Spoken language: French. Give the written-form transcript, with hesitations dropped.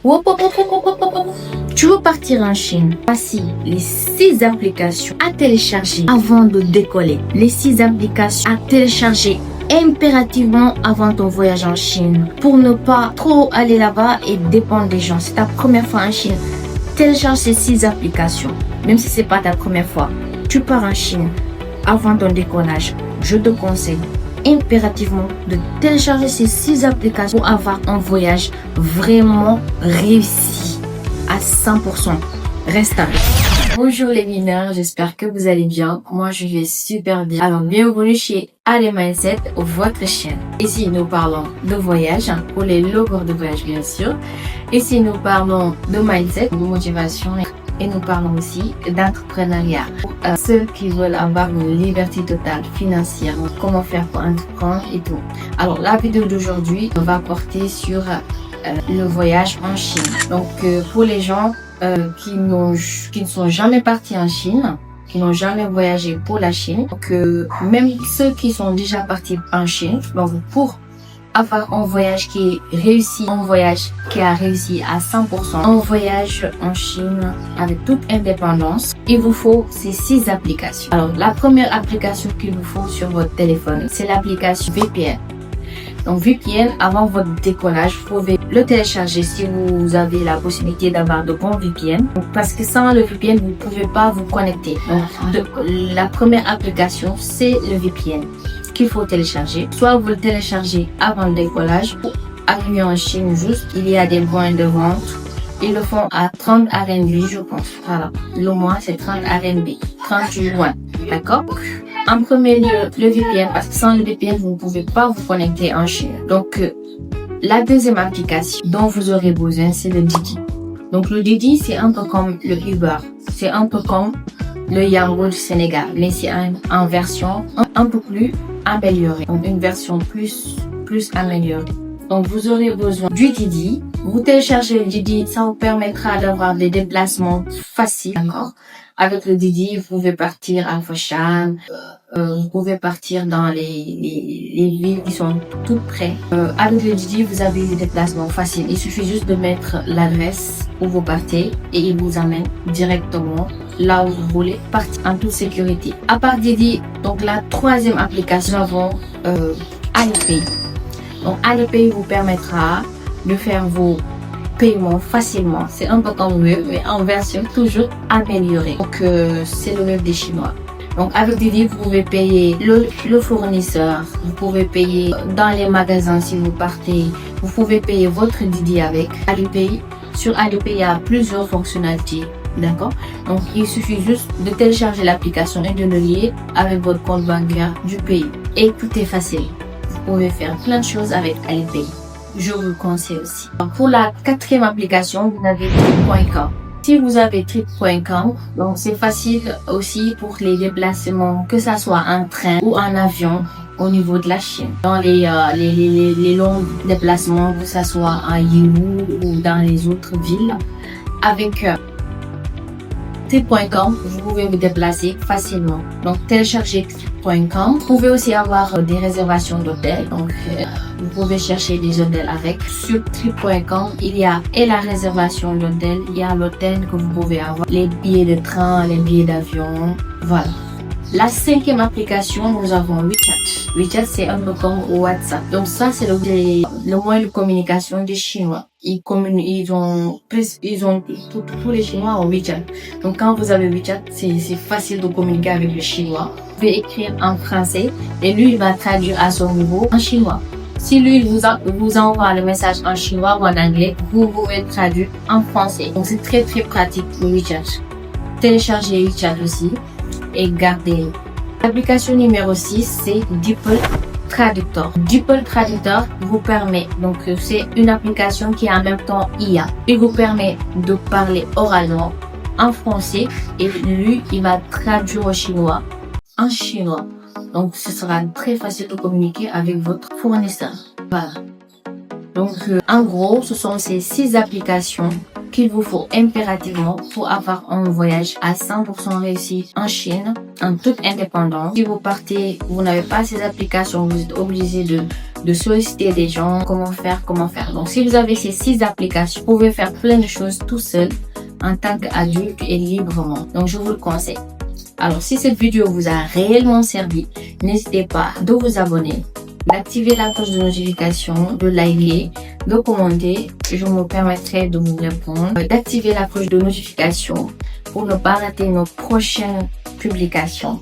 Hop, hop, hop, hop, hop, hop, hop. Tu veux partir en Chine? Voici les 6 applications à télécharger avant de décoller. Les 6 applications à télécharger impérativement avant ton voyage en Chine pour ne pas trop aller là-bas et dépendre des gens. C'est ta première fois en Chine. Télécharge ces 6 applications. Même si c'est pas ta première fois, tu pars en Chine avant ton décollage. Je te conseille impérativement de télécharger ces 6 applications pour avoir un voyage vraiment réussi à 100%. Reste avec. Bonjour les mineurs, j'espère que vous allez bien. Moi je vais super bien. Alors bienvenue chez Ali Mindset, votre chaîne. Ici nous parlons de voyage, pour les logos de voyage bien sûr. Ici nous parlons de mindset, de motivation et nous parlons aussi d'entrepreneuriat. Pour ceux qui veulent avoir une liberté totale financière, comment faire pour entreprendre et tout. Alors la vidéo d'aujourd'hui va porter sur le voyage en Chine. Donc pour les gens qui ne sont jamais partis en Chine, qui n'ont jamais voyagé pour la Chine, donc même ceux qui sont déjà partis en Chine, donc pour avoir un voyage qui est réussi, un voyage qui a réussi à 100%, un voyage en Chine avec toute indépendance, il vous faut ces 6 applications. Alors la première application qu'il vous faut sur votre téléphone, c'est l'application VPN. Donc VPN, avant votre décollage, vous pouvez le télécharger si vous avez la possibilité d'avoir de bons VPN. Parce que sans le VPN, vous ne pouvez pas vous connecter. Donc la première application, c'est le VPN qu'il faut télécharger. Soit vous le téléchargez avant le décollage. Pour arriver en Chine, juste, il y a des points de vente. Ils le font à 30 RMB, je pense. Voilà. Le mois, c'est 30 RMB. 30 yuan. D'accord? En premier lieu, le VPN, parce que sans le VPN, vous ne pouvez pas vous connecter en Chine. Donc, la deuxième application dont vous aurez besoin, c'est le Didi. Donc, le Didi, c'est un peu comme le Uber. C'est un peu comme le Yango du Sénégal, mais c'est en version un peu plus améliorée. Donc, une version plus améliorée. Donc, vous aurez besoin du Didi. Vous téléchargez le Didi, ça vous permettra d'avoir des déplacements faciles, d'accord? Avec le Didi, vous pouvez partir à Foshan, vous pouvez partir dans les villes qui sont toutes près. Avec le Didi, vous avez des déplacements faciles. Il suffit juste de mettre l'adresse où vous partez et il vous amène directement là où vous voulez partir en toute sécurité. À part Didi, donc la troisième application, nous avons Alipay. Donc Alipay vous permettra de faire vos paiements facilement. C'est un peu comme Web, mais en version toujours améliorée. Donc c'est le Web des Chinois. Donc avec Didi, vous pouvez payer le fournisseur, vous pouvez payer dans les magasins si vous partez, vous pouvez payer votre Didi avec Alipay. Sur Alipay, il y a plusieurs fonctionnalités. D'accord? Donc il suffit juste de télécharger l'application et de le lier avec votre compte bancaire du pays. Et tout est facile. Vous pouvez faire plein de choses avec Alipay. Je vous le conseille aussi. Pour la quatrième application, vous avez Trip.com. Si vous avez Trip.com, donc c'est facile aussi pour les déplacements, que ça soit en train ou en avion au niveau de la Chine. Dans les longs déplacements, que ça soit à Yiwu ou dans les autres villes, avec Trip.com, vous pouvez vous déplacer facilement. Donc, téléchargez Trip.com. Vous pouvez aussi avoir des réservations d'hôtels. Donc, vous pouvez chercher des hôtels avec. Sur Trip.com, il y a et la réservation d'hôtel, il y a l'hôtel que vous pouvez avoir, les billets de train, les billets d'avion. Voilà. La cinquième application, nous avons WeChat. WeChat, c'est un peu comme WhatsApp. Donc ça, c'est le moyen de communication des Chinois. Tous les Chinois ont WeChat. Donc quand vous avez WeChat, c'est facile de communiquer avec les Chinois. Vous pouvez écrire en français et lui, il va traduire à son niveau en chinois. Si lui vous envoie le message en chinois ou en anglais, vous pouvez traduire en français. Donc c'est très pratique pour WeChat. Téléchargez WeChat aussi et gardez-le. L'application numéro 6, c'est DeepL Traductor. DeepL Traductor vous permet, donc c'est une application qui est en même temps IA. Il vous permet de parler oralement en français et lui, il va traduire au chinois en chinois. Donc ce sera très facile de communiquer avec votre fournisseur. Voilà. Donc en gros, ce sont ces 6 applications qu'il vous faut impérativement pour avoir un voyage à 100% réussi en Chine, en toute indépendance. Si vous partez, vous n'avez pas ces applications, vous êtes obligé de solliciter des gens, comment faire. Donc, si vous avez ces 6 applications, vous pouvez faire plein de choses tout seul en tant qu'adulte et librement. Donc, je vous le conseille. Alors, si cette vidéo vous a réellement servi, n'hésitez pas de vous abonner, d'activer la cloche de notification, de liker, de commenter. Je me permettrai de vous répondre, d'activer la cloche de notification pour ne pas rater nos prochaines publications.